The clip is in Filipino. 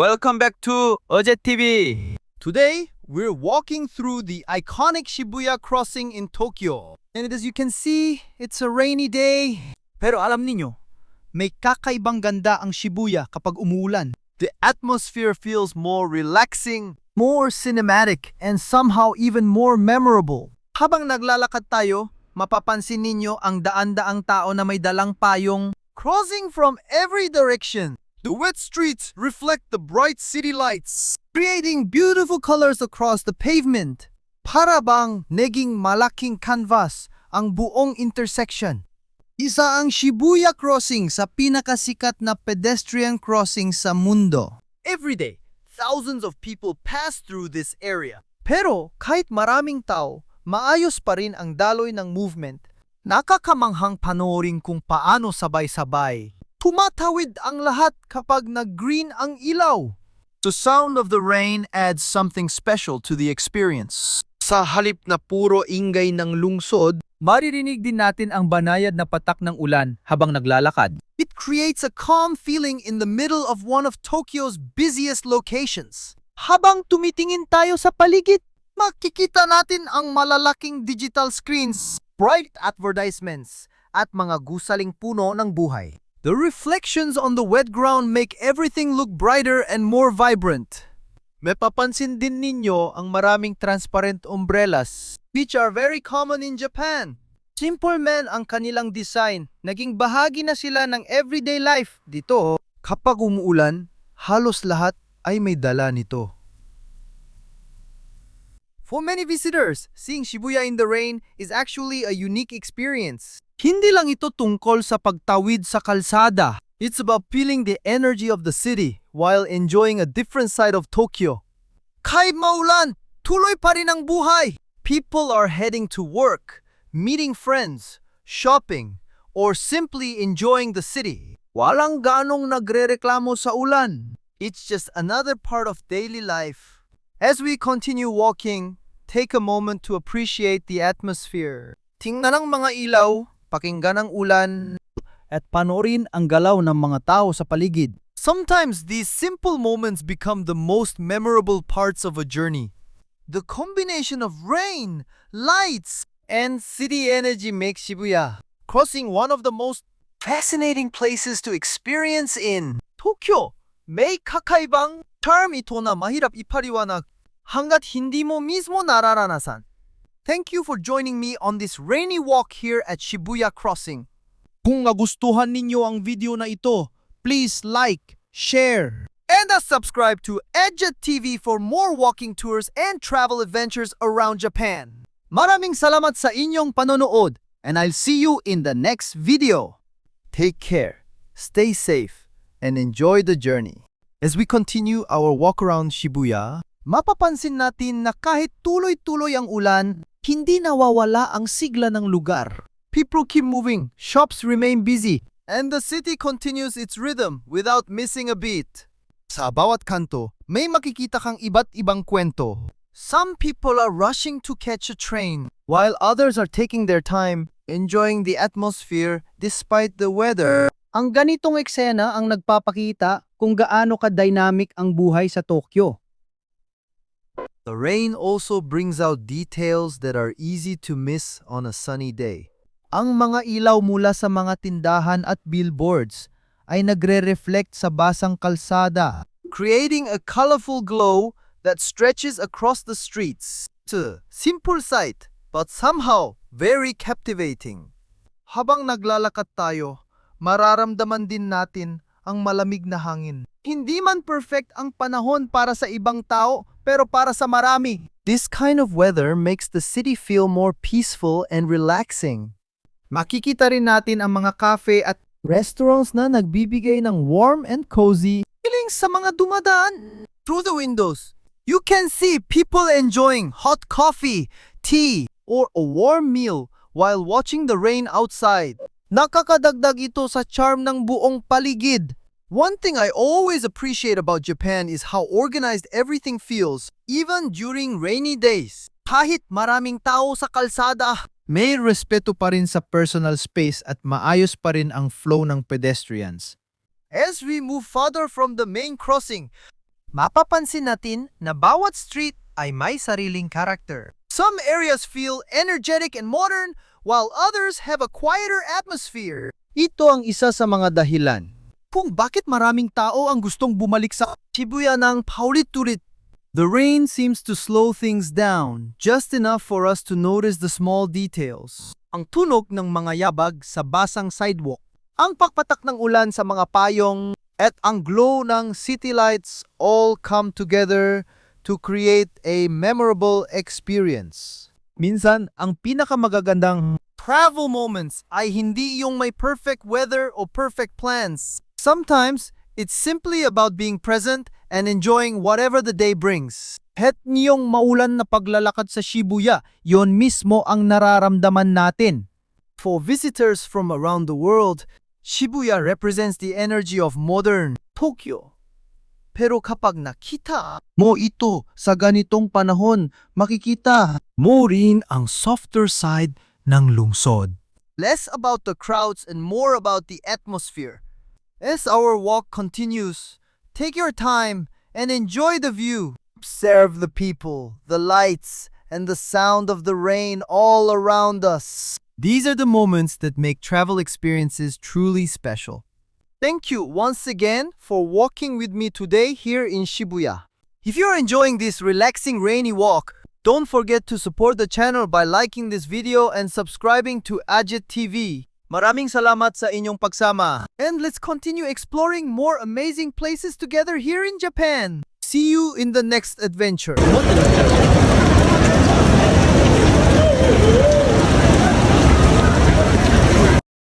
Welcome back to Ojet TV. Today, we're walking through the iconic Shibuya crossing in Tokyo. And as you can see, it's a rainy day. Pero alam niyo, may kakaibang ganda ang Shibuya kapag umuulan. The atmosphere feels more relaxing, more cinematic, and somehow even more memorable. Habang naglalakad tayo, mapapansin ninyo ang daan-daang tao na may dalang payong crossing from every direction. The wet streets reflect the bright city lights, creating beautiful colors across the pavement. Para bang naging malaking canvas ang buong intersection. Isa ang Shibuya Crossing sa pinakasikat na pedestrian crossing sa mundo. Every day, thousands of people pass through this area. Pero kahit maraming tao, maayos pa rin ang daloy ng movement. Nakakamanghang panoorin kung paano sabay-sabay tumatawid ang lahat kapag nag-green ang ilaw. The sound of the rain adds something special to the experience. Sa halip na puro ingay ng lungsod, Maririnig din natin ang banayad na patak ng ulan habang naglalakad. it creates a calm feeling in the middle of one of Tokyo's busiest locations. Habang tumitingin tayo sa paligid, makikita natin ang malalaking digital screens, bright advertisements, at mga gusaling puno ng buhay. The reflections on the wet ground make everything look brighter and more vibrant. Mapapansin din ninyo ang maraming transparent umbrellas, which are very common in Japan. Simple man ang kanilang design, naging bahagi na sila ng everyday life dito. Kapag umuulan, halos lahat ay may dala nito. For many visitors, seeing Shibuya in the rain is actually a unique experience. Hindi lang ito tungkol sa pagtawid sa kalsada. It's about feeling the energy of the city while enjoying a different side of Tokyo. Kahit maulan, tuloy pa rin ang buhay. People are heading to work, meeting friends, shopping, or simply enjoying the city. Walang ganong nagrereklamo sa ulan. It's just another part of daily life. As we continue walking, take a moment to appreciate the atmosphere. Tingnan ang mga ilaw, pakinggan ang ulan, at panoorin ang galaw ng mga tao sa paligid. Sometimes these simple moments become the most memorable parts of a journey. The combination of rain, lights, and city energy makes Shibuya crossing one of the most fascinating places to experience in Tokyo. May kakaibang charm ito na mahirap ipaliwanag hanggat hindi mo mismo nararanasan. Thank you for joining me on this rainy walk here at Shibuya Crossing. Kung nagustuhan ninyo ang video na ito, please like, share, and subscribe to Edjet TV for more walking tours and travel adventures around Japan. Maraming salamat sa inyong panonood, and I'll see you in the next video. Take care, stay safe, and enjoy the journey. As we continue our walk around Shibuya, mapapansin natin na kahit tuloy-tuloy ang ulan, hindi nawawala ang sigla ng lugar. People keep moving, shops remain busy, and the city continues its rhythm without missing a beat. Sa bawat kanto, may makikita kang iba't ibang kwento. Some people are rushing to catch a train, while others are taking their time, enjoying the atmosphere despite the weather. Ang ganitong eksena ang nagpapakita kung gaano ka-dynamic ang buhay sa Tokyo. The rain also brings out details that are easy to miss on a sunny day. Ang mga ilaw mula sa mga tindahan at billboards ay nagre-reflect sa basang kalsada, creating a colorful glow that stretches across the streets. It's a simple sight, but somehow very captivating. Habang naglalakad tayo, mararamdaman din natin ang malamig na hangin. Hindi man perfect ang panahon para sa ibang tao, pero para sa marami. This kind of weather makes the city feel more peaceful and relaxing. Makikita rin natin ang mga cafe at restaurants na nagbibigay ng warm and cozy feeling sa mga dumadaan. Through the windows, you can see people enjoying hot coffee, tea, or a warm meal while watching the rain outside. Nakakadagdag ito sa charm ng buong paligid. One thing I always appreciate about Japan is how organized everything feels, even during rainy days. Kahit maraming tao sa kalsada, may respeto pa rin sa personal space at maayos pa rin ang flow ng pedestrians. As we move farther from the main crossing, Mapapansin natin na bawat street ay may sariling character. Some areas feel energetic and modern, while others have a quieter atmosphere. Ito ang isa sa mga dahilan Kung bakit maraming tao ang gustong bumalik sa Shibuya ng paulit-ulit. The rain seems to slow things down, just enough for us to notice the small details. Ang tunog ng mga yabag sa basang sidewalk, ang pagpatak ng ulan sa mga payong, at ang glow ng city lights all come together to create a memorable experience. Minsan, ang pinakamagagandang Travel moments ay hindi yung may perfect weather o perfect plans. Sometimes, it's simply about being present and enjoying whatever the day brings. het niyong maulan na paglalakad sa Shibuya, yon mismo ang nararamdaman natin. For visitors from around the world, Shibuya represents the energy of modern Tokyo. Pero kapag nakita mo ito sa ganitong panahon, makikita Mo rin ang softer side ng lungsod. less about the crowds and more about the atmosphere. As our walk continues, take your time and enjoy the view. Observe the people, the lights, and the sound of the rain all around us. These are the moments that make travel experiences truly special. Thank you once again for walking with me today here in Shibuya. If you're enjoying this relaxing rainy walk, don't forget to support the channel by liking this video and subscribing to Ajit TV. Maraming salamat sa inyong pagsama. And let's continue exploring more amazing places together here in Japan. See you in the next adventure.